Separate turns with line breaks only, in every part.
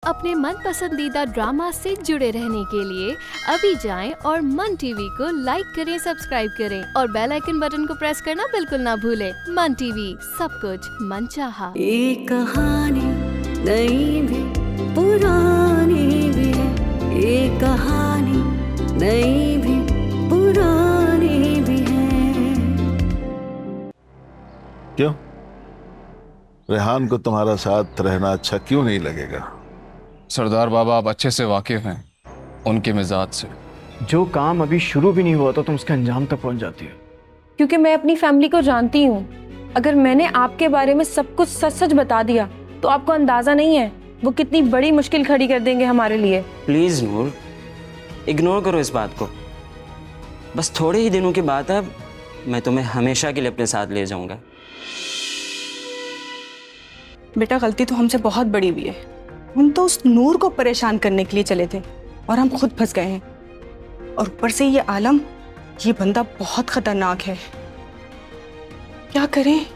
अपने मन पसंदीदा ड्रामा से जुड़े रहने के लिए अभी जाएं और मन टीवी को लाइक करें, सब्सक्राइब करें और बेल आइकन बटन को प्रेस करना बिल्कुल ना भूलें। मन टीवी, सब कुछ मनचाहा।
एक कहानी नई भी पुरानी भी है, एक कहानी नई भी पुरानी भी है।
क्यों? रेहान को तुम्हारा साथ रहना अच्छा क्यों नहीं लगेगा?
सरदार बाबा आप अच्छे से वाकिफ हैं उनके मिजाज से।
जो काम अभी शुरू भी नहीं हुआ था तुम उसके अंजाम तक पहुंच जाती है।
क्योंकि मैं अपनी फैमिली को जानती हूँ। अगर मैंने आपके बारे में सब कुछ सच सच बता दिया तो आपको अंदाजा नहीं है वो कितनी बड़ी मुश्किल खड़ी कर देंगे हमारे लिए।
प्लीज नूर, इग्नोर करो इस बात को। बस थोड़े ही दिनों की बात है, मैं तुम्हें हमेशा के लिए अपने साथ ले जाऊंगा।
बेटा गलती तो हमसे बहुत बड़ी हुई है। हम तो उस नूर को परेशान करने के लिए चले थे और हम खुद फंस गए हैं। और ऊपर से ये आलम, ये बंदा बहुत खतरनाक है। क्या करें?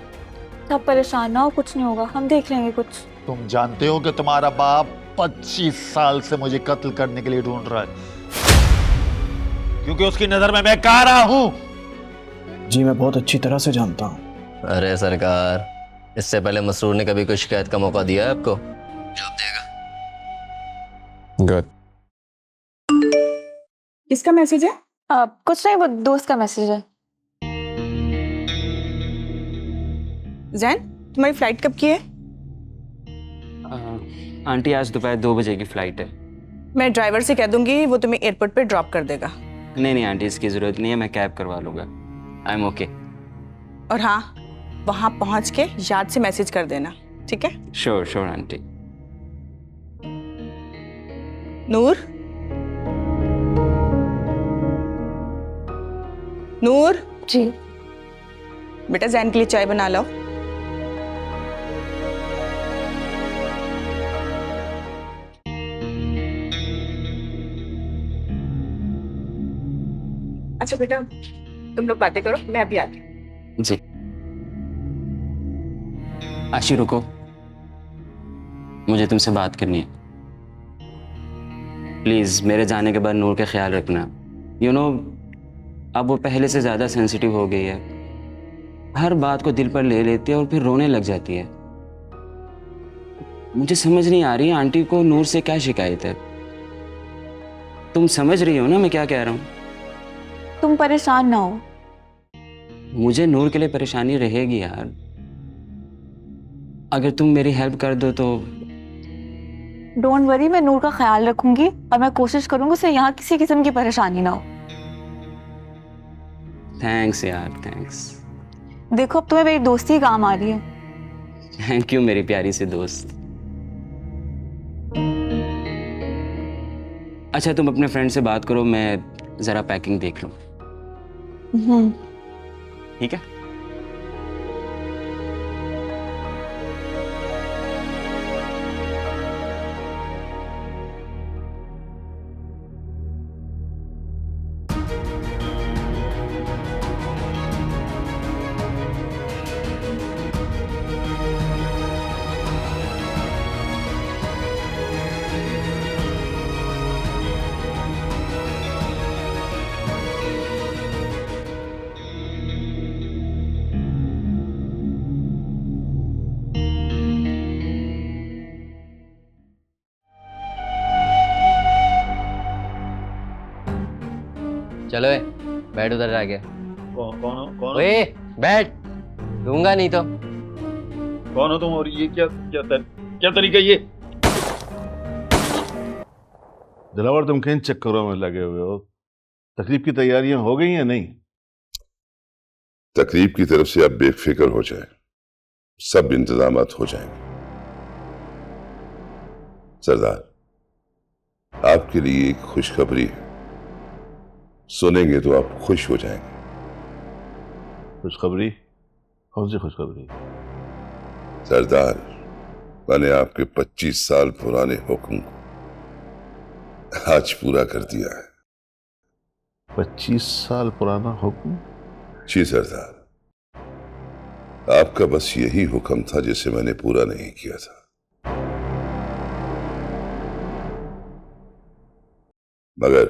आप परेशान ना हो, कुछ नहीं होगा, हम देख लेंगे कुछ।
तुम जानते हो कि तुम्हारा बाप 25 साल से मुझे कत्ल करने के लिए ढूंढ रहा है, क्योंकि उसकी नजर में मैं कारा हूं।
जी मैं बहुत अच्छी तरह से जानता हूँ।
अरे सरकार, इससे पहले मसरूर ने कभी कोई शिकायत का मौका दिया है आपको? जवाब देगा।
गुड।
किसका मैसेज है?
कुछ नहीं, वो दोस्त का मैसेज है।
जैन, तुम्हारी फ्लाइट कब की है?
आंटी आज दोपहर 2 बजे की फ्लाइट है।
मैं ड्राइवर से कह दूंगी, वो तुम्हें एयरपोर्ट पे ड्रॉप कर देगा।
नहीं आंटी, इसकी जरूरत नहीं है, मैं कैब करवा लूंगा। I am okay.
और हाँ, वहां पहुंच के याद से मैसेज कर देना, ठीक है?
Sure aunty.
नूर
जी
बेटा, जैन के लिए चाय बना लो। अच्छा बेटा, तुम लोग बातें करो, मैं अभी आती हूँ।
जी आशी, रुको, मुझे तुमसे बात करनी है। प्लीज मेरे जाने के बाद नूर का ख्याल रखना। यू नो, अब वो पहले से ज्यादा सेंसिटिव हो गई है। हर बात को दिल पर ले लेती है और फिर रोने लग जाती है। मुझे समझ नहीं आ रही आंटी को नूर से क्या शिकायत है। तुम समझ रही हो ना मैं क्या कह रहा हूँ?
तुम परेशान ना हो।
मुझे नूर के लिए परेशानी रहेगी यार। अगर तुम मेरी हेल्प कर दो तो।
डोंट वरी, मैं नूर का ख्याल रखूंगी और मैं कोशिश करूंगी उसे यहाँ किसी किस्म की परेशानी ना हो।
थैंक्स यार, थैंक्स।
देखो अब तुम्हें मेरी दोस्ती काम आ रही है।
थैंक यू मेरी प्यारी सी दोस्त। अच्छा तुम अपने फ्रेंड से बात करो, मैं जरा पैकिंग देख लूं। ठीक है?
चलो बैठ उधर जाके।
कौन हो?
ओए बैठ, दूंगा नहीं तो।
कौन हो तुम और ये क्या तरीका ये?
दिलावर, तुम किन चक्करों में लगे हुए हो? तकरीब की तैयारियां हो गई या नहीं?
तकरीब की तरफ से आप बेफिक्र हो जाए, सब इंतजामात हो जाएंगे। सरदार, आपके लिए एक खुशखबरी है, सुनेंगे तो आप खुश हो जाएंगे।
खुशखबरी? कौन सी खुशखबरी?
सरदार, मैंने आपके 25 साल पुराने हुक्म को आज पूरा कर दिया है।
25 साल पुराना हुक्म?
जी सरदार, आपका बस यही हुक्म था जिसे मैंने पूरा नहीं किया था। मगर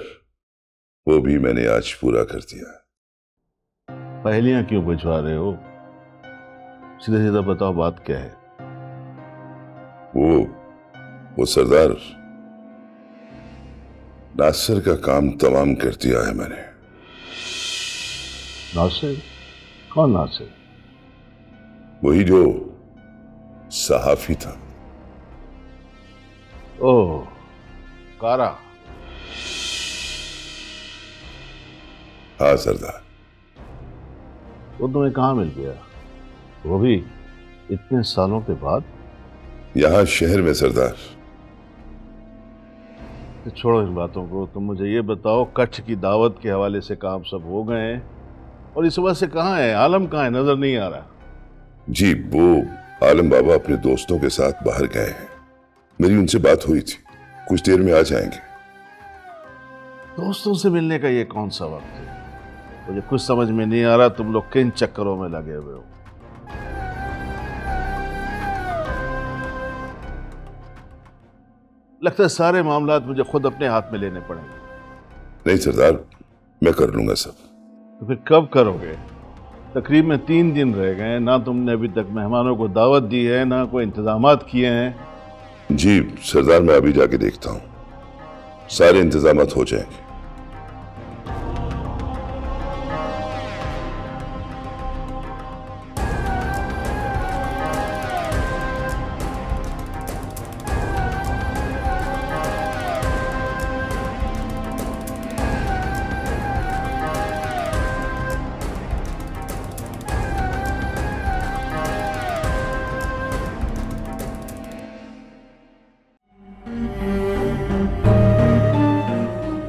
वो भी मैंने आज पूरा कर दिया।
पहेलियां क्यों बुझवा रहे हो? सीधा सीधा बताओ, बात क्या है?
वो सरदार, नासिर का काम तमाम कर दिया है मैंने।
नासिर? कौन नासिर?
वही जो सहाफी था।
ओह, कारा।
हाँ सरदार।
वो तुम्हें कहाँ मिल गया, वो भी इतने सालों के बाद?
यहां शहर में सरदार।
तो छोड़ो इन बातों को, तुम मुझे ये बताओ, कच्छ की दावत के हवाले से काम सब हो गए हैं? और इस वजह से कहाँ है आलम, कहाँ है? नजर नहीं आ रहा।
जी, वो आलम बाबा अपने दोस्तों के साथ बाहर गए हैं। मेरी उनसे बात हुई थी, कुछ देर में आ जाएंगे।
दोस्तों से मिलने का ये कौन सा वक्त है? मुझे कुछ समझ में नहीं आ रहा, तुम लोग किन चक्करों में लगे हुए हो। लगता है सारे मामलात मुझे खुद अपने हाथ में लेने पड़ेंगे।
नहीं सरदार, मैं कर लूंगा सब।
तो फिर कब करोगे? तकरीब में 3 दिन रह गए, ना तुमने अभी तक मेहमानों को दावत दी है, ना कोई इंतजामात किए हैं।
जी सरदार, मैं अभी जाके देखता हूँ, सारे इंतजामात हो जाएंगे।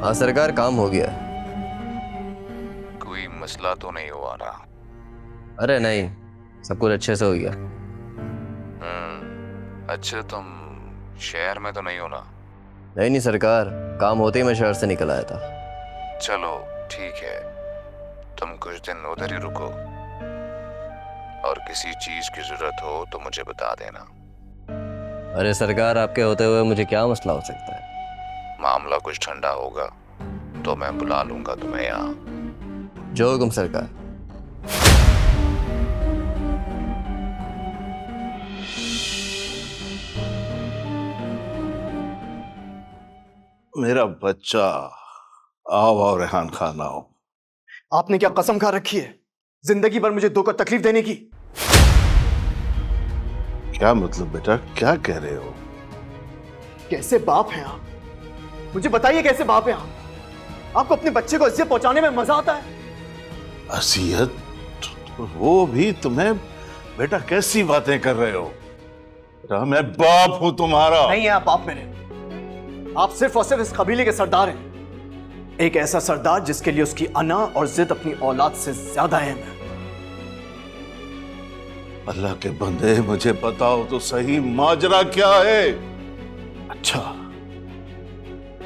हाँ सरकार, काम हो गया।
कोई मसला तो नहीं हुआ ना?
अरे नहीं, सब कुछ अच्छे से हो गया।
अच्छा, तुम शहर में तो नहीं हो ना?
नहीं नहीं सरकार, काम होते ही मैं शहर से निकल आया था।
चलो ठीक है, तुम कुछ दिन उधर ही रुको, और किसी चीज की जरूरत हो तो मुझे बता देना।
अरे सरकार, आपके होते हुए मुझे क्या मसला हो सकता है?
मामला कुछ ठंडा होगा तो मैं बुला लूंगा तुम्हें यहाँ।
जो हुकुम सरकार।
मेरा बच्चा, आओ आओ रेहान खान आओ।
आपने क्या कसम खा रखी है जिंदगी भर मुझे दुख और तकलीफ देने की?
क्या मतलब बेटा, क्या कह रहे हो?
कैसे बाप हैं आप? मुझे बताइए कैसे बाप हैं आप? आपको अपने बच्चे को अज़ियत पहुंचाने में मजा आता है?
अज़ियत? वो भी तुम्हें? बेटा कैसी बातें कर रहे हो? बेटा मैं बाप हूं तुम्हारा।
नहीं है आप बाप मेरे, आप सिर्फ और सिर्फ इस कबीले के सरदार हैं। एक ऐसा सरदार जिसके लिए उसकी अना और जिद अपनी औलाद से ज्यादा अहम है।
अल्लाह के बंदे, मुझे बताओ तो सही, माजरा क्या है?
अच्छा,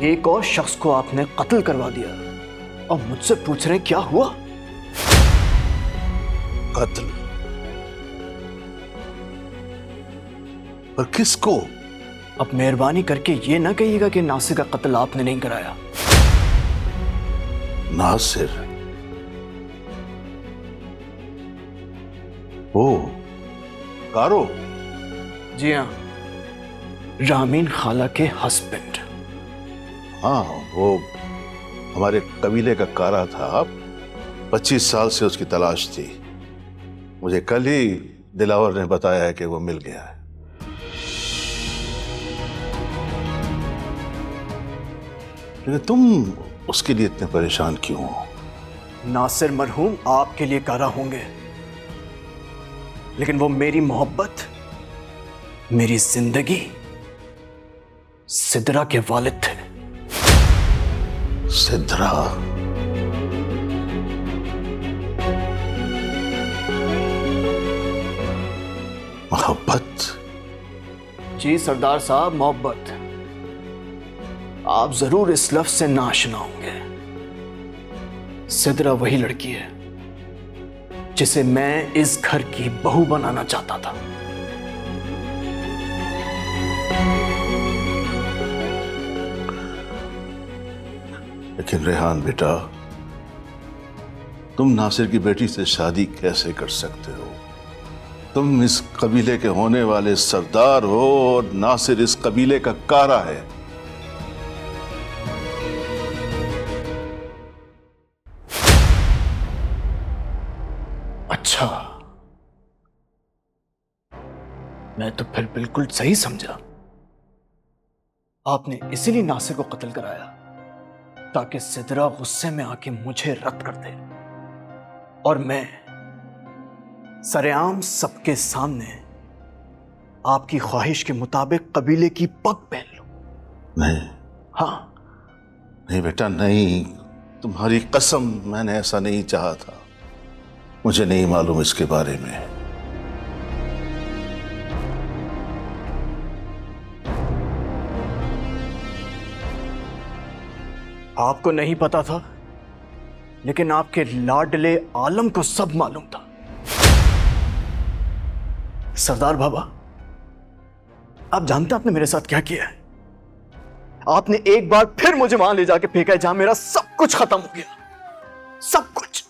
एक और शख्स को आपने कत्ल करवा दिया और मुझसे पूछ रहे क्या हुआ?
कत्ल? पर किसको?
अब मेहरबानी करके ये ना कहिएगा कि नासिर का कत्ल आपने नहीं कराया।
नासिर? ओ, कारो?
जी हाँ, रामीन खाला के हस्बैंड।
हाँ, वो हमारे कबीले का कारा था। 25 साल से उसकी तलाश थी। मुझे कल ही दिलावर ने बताया है कि वो मिल गया है। लेकिन तुम उसके लिए इतने परेशान क्यों हो?
नासिर मरहूम आपके लिए कारा होंगे, लेकिन वो मेरी मोहब्बत, मेरी जिंदगी, सिद्रा के वालिद थे।
सिद्रा? मोहब्बत?
जी सरदार साहब, मोहब्बत। आप जरूर इस लफ्ज से नाशना होंगे। सिद्रा वही लड़की है जिसे मैं इस घर की बहू बनाना चाहता था।
लेकिन रेहान बेटा, तुम नासिर की बेटी से शादी कैसे कर सकते हो? तुम इस कबीले के होने वाले सरदार हो और नासिर इस कबीले का कारा है।
अच्छा, मैं तो फिर बिल्कुल सही समझा। आपने इसीलिए नासिर को कत्ल कराया ताकि सिदरा गुस्से में आके मुझे रद्द कर दे और मैं सरेआम सबके सामने आपकी ख्वाहिश के मुताबिक कबीले की पग पहन लूं।
नहीं,
हाँ,
नहीं बेटा नहीं, तुम्हारी कसम, मैंने ऐसा नहीं चाहा था। मुझे नहीं मालूम इसके बारे में।
आपको नहीं पता था, लेकिन आपके लाडले आलम को सब मालूम था। सरदार बाबा, आप जानते हैं आपने मेरे साथ क्या किया है? आपने एक बार फिर मुझे वहां ले जाके फेंका है जहां मेरा सब कुछ खत्म हो गया, सब कुछ।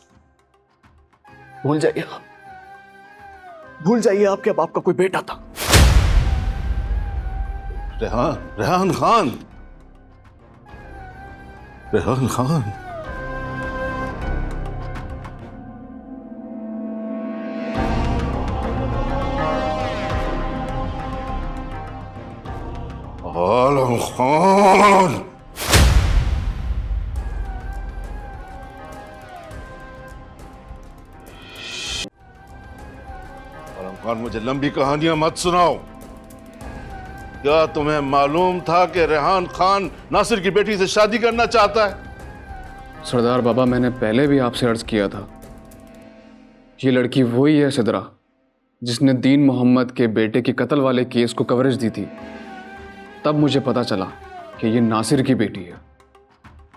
भूल जाइए आप, भूल जाइए आपके अब आपका कोई बेटा था।
रेहान खान, रेहान खान, आलम खान, आलम खान, मुझे लंबी कहानियां मत सुनाओ। क्या तुम्हें मालूम था कि रेहान खान नासिर की बेटी से शादी करना चाहता है?
सरदार बाबा, मैंने पहले भी आपसे अर्ज किया था, ये लड़की वही है सिदरा जिसने दीन मोहम्मद के बेटे के कत्ल वाले केस को कवरेज दी थी। तब मुझे पता चला कि ये नासिर की बेटी है।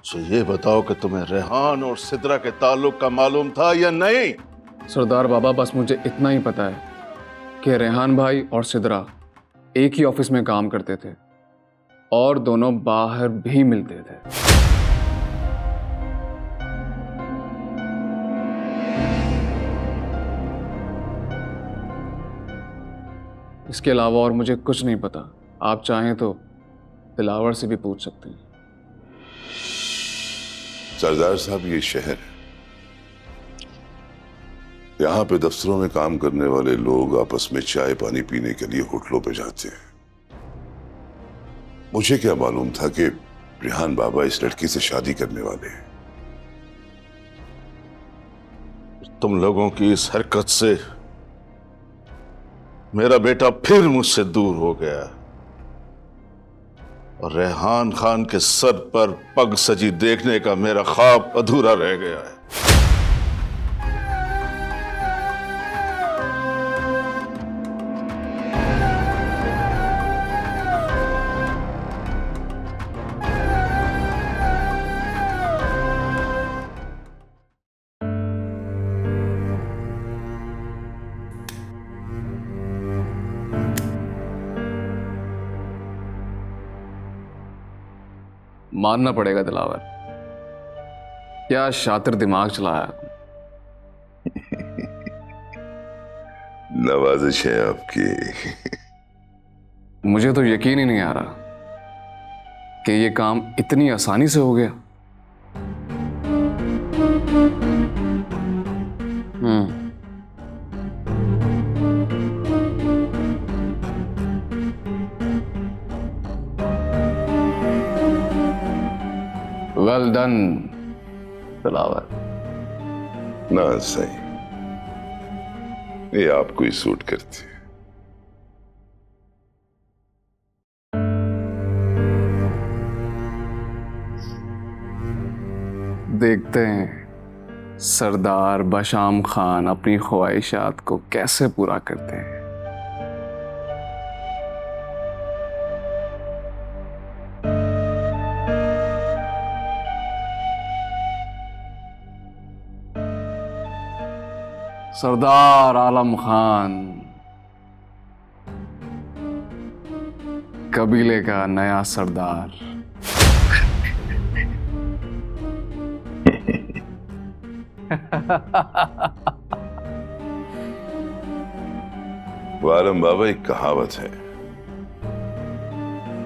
तो ये बताओ कि तुम्हें रेहान और सिदरा के ताल्लुक का मालूम था या नहीं?
सरदार बाबा, बस मुझे इतना ही पता है कि रेहान भाई और सिदरा एक ही ऑफिस में काम करते थे और दोनों बाहर भी मिलते थे। इसके अलावा और मुझे कुछ नहीं पता। आप चाहें तो दिलावर से भी पूछ सकते हैं।
सरदार साहब, ये शहर है, यहाँ पे दफ्तरों में काम करने वाले लोग आपस में चाय पानी पीने के लिए होटलों पे जाते हैं। मुझे क्या मालूम था कि रेहान बाबा इस लड़की से शादी करने वाले हैं।
तुम लोगों की इस हरकत से मेरा बेटा फिर मुझसे दूर हो गया और रेहान खान के सर पर पग सजी देखने का मेरा ख्वाब अधूरा रह गया है।
मानना पड़ेगा दिलावर, क्या शातिर दिमाग चलाया।
नवाजिश है आपकी।
मुझे तो यकीन ही नहीं आ रहा कि ये काम इतनी आसानी से हो गया। Well done Dilawar.
ना सही, ये आपको ही सूट करती है।
देखते हैं सरदार बशाम खान अपनी ख्वाहिशात को कैसे पूरा करते हैं। सरदार आलम खान, कबीले का नया सरदार।
वो आलम बाबा, एक कहावत है,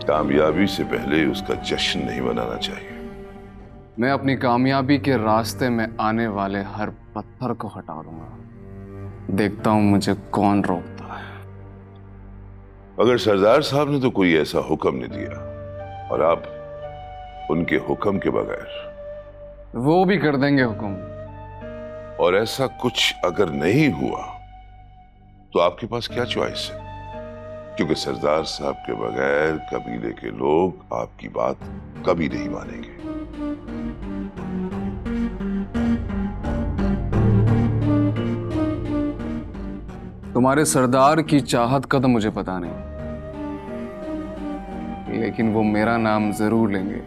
कामयाबी से पहले उसका जश्न नहीं मनाना चाहिए।
मैं अपनी कामयाबी के रास्ते में आने वाले हर पत्थर को हटा दूंगा। देखता हूं मुझे कौन रोकता है।
अगर सरदार साहब ने तो कोई ऐसा हुक्म नहीं दिया और आप उनके हुक्म के बगैर
वो भी कर देंगे हुक्म।
और ऐसा कुछ अगर नहीं हुआ तो आपके पास क्या चॉइस है? क्योंकि सरदार साहब के बगैर कबीले के लोग आपकी बात कभी नहीं मानेंगे।
तुम्हारे सरदार की चाहत का तो मुझे पता नहीं, लेकिन वो मेरा नाम जरूर लेंगे,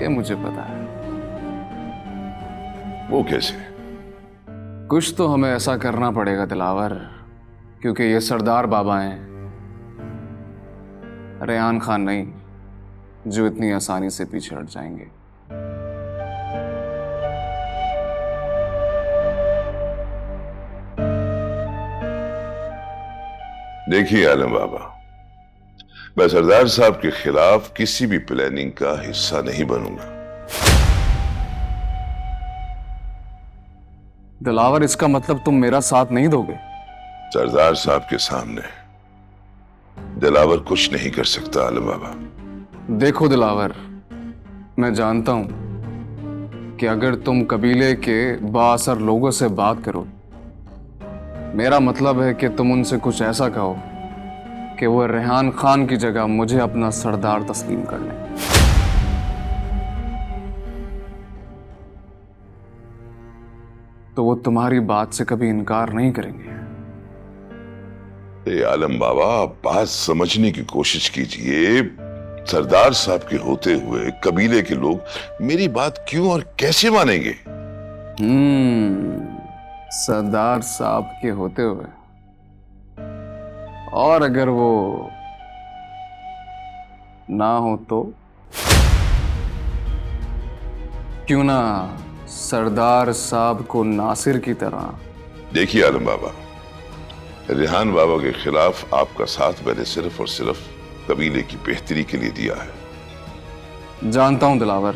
ये मुझे पता है।
वो कैसे?
कुछ तो हमें ऐसा करना पड़ेगा दिलावर, क्योंकि ये सरदार बाबा हैं, रेहान खान नहीं, जो इतनी आसानी से पीछे हट जाएंगे।
देखिए आलम बाबा, मैं सरदार साहब के खिलाफ किसी भी प्लानिंग का हिस्सा नहीं बनूंगा।
दिलावर, इसका मतलब तुम मेरा साथ नहीं दोगे?
सरदार साहब के सामने दिलावर कुछ नहीं कर सकता आलम बाबा।
देखो दिलावर, मैं जानता हूं कि अगर तुम कबीले के बाअसर लोगों से बात करो, मेरा मतलब है कि तुम उनसे कुछ ऐसा कहो कि वो रेहान खान की जगह मुझे अपना सरदार तस्लीम कर लें। तो वो तुम्हारी बात से कभी इनकार नहीं करेंगे।
आलम बाबा, आप बात समझने की कोशिश कीजिए। सरदार साहब के होते हुए कबीले के लोग मेरी बात क्यों और कैसे मानेंगे?
सरदार साहब के होते हुए, और अगर वो ना हो तो क्यों ना सरदार साहब को नासिर की तरह।
देखिए आलम बाबा, रेहान बाबा के खिलाफ आपका साथ मैंने सिर्फ और सिर्फ कबीले की बेहतरी के लिए दिया है।
जानता हूं दिलावर,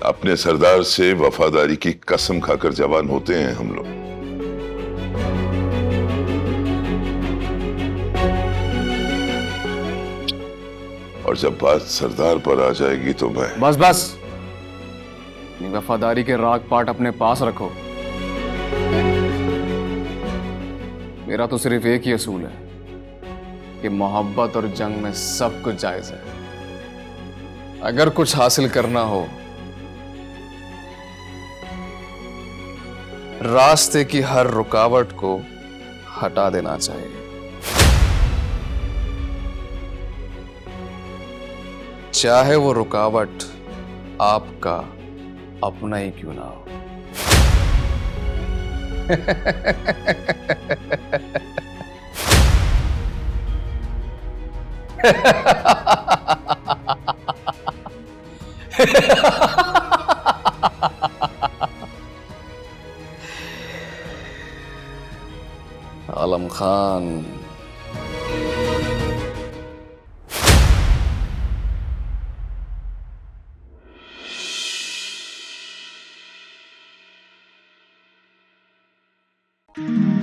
अपने सरदार से वफादारी की कसम खाकर जवान होते हैं हम लोग। और जब बात सरदार पर आ जाएगी तो मैं
बस बस, अपनी वफादारी के राग पाट अपने पास रखो। मेरा तो सिर्फ एक ही असूल है कि मोहब्बत और जंग में सब कुछ जायज है। अगर कुछ हासिल करना हो, रास्ते की हर रुकावट को हटा देना चाहिए, चाहे वो रुकावट आपका अपना ही क्यों ना हो। आलम खान,
Mm-hmm.